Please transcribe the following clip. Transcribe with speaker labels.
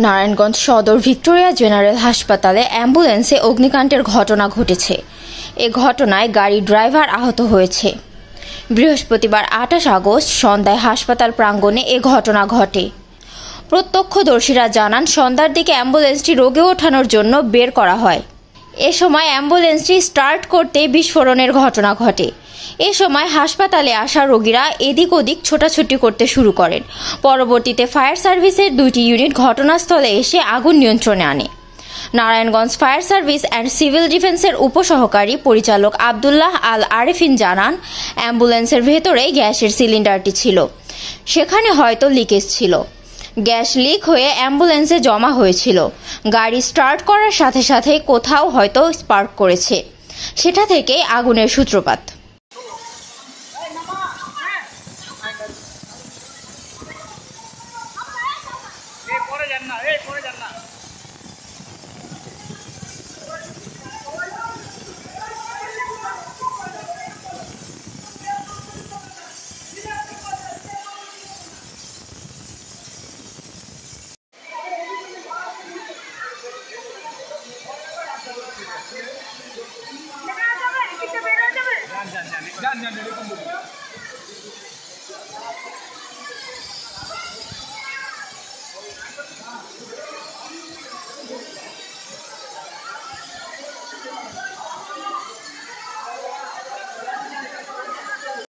Speaker 1: নারায়ণগঞ্জ সদর Victoria general হাসপাতালে অ্যাম্বুলেন্সে অগ্নিকাণ্ডের ঘটনা ঘটেছে। এ ঘটনায় গাড়ির ড্রাইভার আহত হয়েছে। বৃহস্পতিবার ২৮ আগস্ট সন্ধ্যায় হাসপাতাল প্রাঙ্গণে এ ঘটনা ঘটে। প্রত্যক্ষদর্শীরা জানান, সন্ধ্যার দিকে অ্যাম্বুলেন্সটি রোগী ওঠানোর জন্য বের করা হয়। এ সময় অ্যাম্বুলেন্সটি স্টার্ট করতে বিস্ফোরণের ঘটনা ঘটে। এ সময় হাসপাতালে আসা রোগীরা এদিক ওদিক ছোটাছুটি করতে শুরু করেন। পরবর্তীতে ফায়ার সার্ভিসের ২টি ইউনিট ঘটনাস্থলে এসে আগুন নিয়ন্ত্রণে আনে। Narayanganj fire service and civil ডিফেন্সের উপসহকারী পরিচালক আবদুল্লাহ আল আরেফিন জানান, অ্যাম্বুলেন্সের ভেতরেই গ্যাসের সিলিন্ডারটি ছিল। সেখানে হয়তো লিকেজ ছিল। গ্যাস লিক হয়ে অ্যাম্বুলেন্সে জমা হয়েছিল। গাড়ি স্টার্ট করার সাথে সাথে কোথাও হয়তো স্পার্ক করেছে। সেটা থেকেই আগুনের সূত্রপাত।
Speaker 2: जान